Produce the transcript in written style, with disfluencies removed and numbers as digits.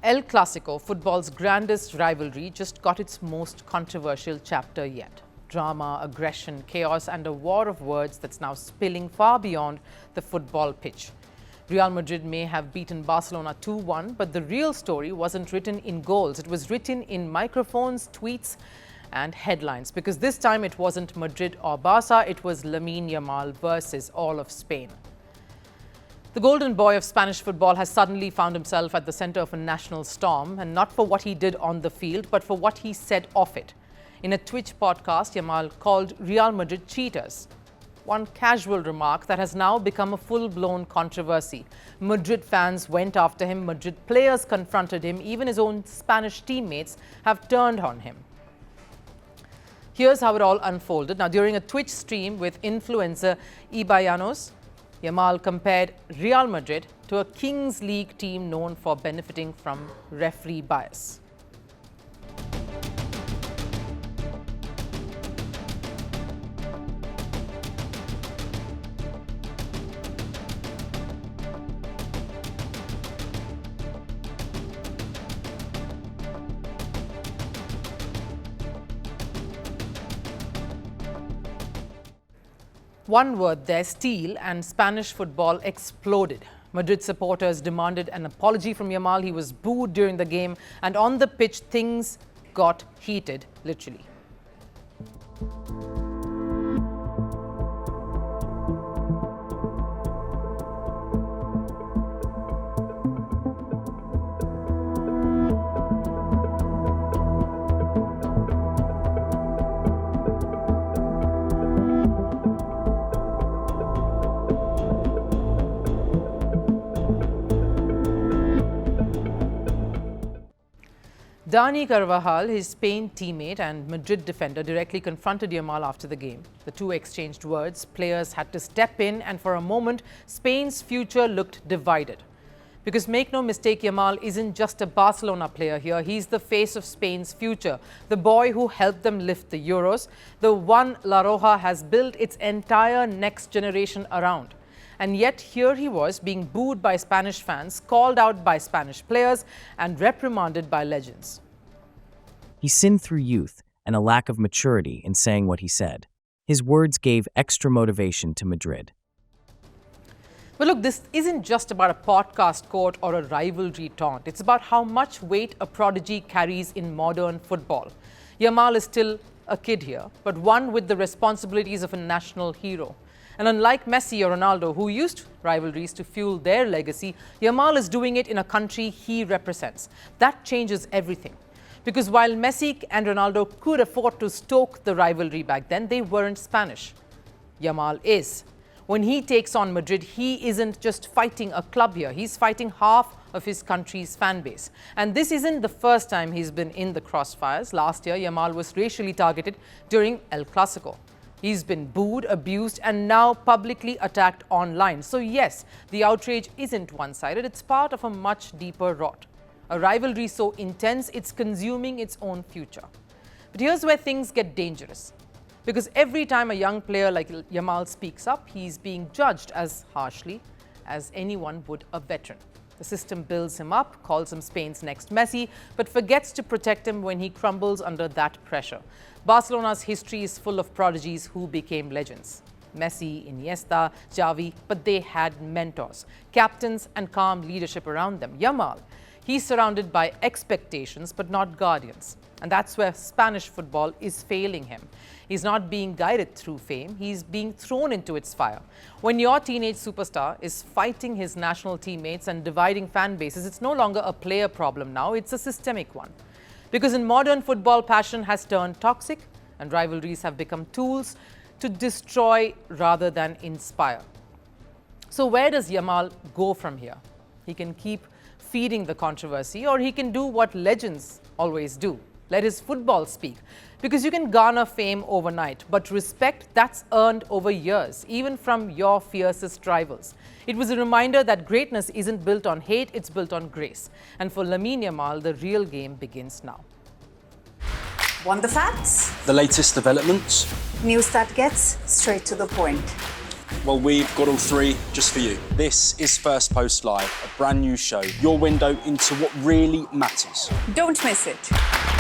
El Clasico, football's grandest rivalry, just got its most controversial chapter yet. Drama, aggression, chaos, and a war of words that's now spilling far beyond the football pitch. Real Madrid may have beaten Barcelona 2-1, but the real story wasn't written in goals. It was written in microphones, tweets, and headlines. Because this time it wasn't Madrid or Barca, it was Lamine Yamal versus all of Spain. The golden boy of Spanish football has suddenly found himself at the center of a national storm, and not for what he did on the field, but for what he said off it. In a Twitch podcast, Yamal called Real Madrid cheaters. One casual remark that has now become a full-blown controversy. Madrid fans went after him, Madrid players confronted him, even his own Spanish teammates have turned on him. Here's how it all unfolded. Now, during a Twitch stream with influencer Ibayanos, Yamal compared Real Madrid to a Kings League team known for benefiting from referee bias. One word there, steal, and Spanish football exploded. Madrid supporters demanded an apology from Yamal. He was booed during the game, and on the pitch, things got heated, literally. Dani Carvajal, his Spain teammate and Madrid defender, directly confronted Yamal after the game. The two exchanged words. Players had to step in, and for a moment, Spain's future looked divided. Because make no mistake, Yamal isn't just a Barcelona player here. He's the face of Spain's future, the boy who helped them lift the Euros, the one La Roja has built its entire next generation around. And yet here he was being booed by Spanish fans, called out by Spanish players, and reprimanded by legends. He sinned through youth and a lack of maturity in saying what he said. His words gave extra motivation to Madrid. But look, this isn't just about a podcast quote or a rivalry taunt. It's about how much weight a prodigy carries in modern football. Yamal is still a kid here, but one with the responsibilities of a national hero. And unlike Messi or Ronaldo, who used rivalries to fuel their legacy, Yamal is doing it in a country he represents. That changes everything. Because while Messi and Ronaldo could afford to stoke the rivalry back then, they weren't Spanish. Yamal is. When he takes on Madrid, he isn't just fighting a club here. He's fighting half of his country's fan base. And this isn't the first time he's been in the crossfires. Last year, Yamal was racially targeted during El Clasico. He's been booed, abused, and now publicly attacked online. So yes, the outrage isn't one-sided. It's part of a much deeper rot. A rivalry so intense, it's consuming its own future. But here's where things get dangerous. Because every time a young player like Yamal speaks up, he's being judged as harshly as anyone would a veteran. The system builds him up, calls him Spain's next Messi, but forgets to protect him when he crumbles under that pressure. Barcelona's history is full of prodigies who became legends. Messi, Iniesta, Xavi, but they had mentors, captains, and calm leadership around them. Yamal, he's surrounded by expectations, but not guardians. And that's where Spanish football is failing him. He's not being guided through fame, he's being thrown into its fire. When your teenage superstar is fighting his national teammates and dividing fan bases, it's no longer a player problem now, it's a systemic one. Because in modern football, passion has turned toxic and rivalries have become tools to destroy rather than inspire. So where does Yamal go from here? He can keep feeding the controversy, or he can do what legends always do. Let his football speak. Because you can garner fame overnight, but respect, that's earned over years, even from your fiercest rivals. It was a reminder that greatness isn't built on hate, it's built on grace. And for Lamine Yamal, the real game begins now. Want the facts? The latest developments? News that gets straight to the point. Well, we've got all three just for you. This is First Post Live, a brand new show, your window into what really matters. Don't miss it.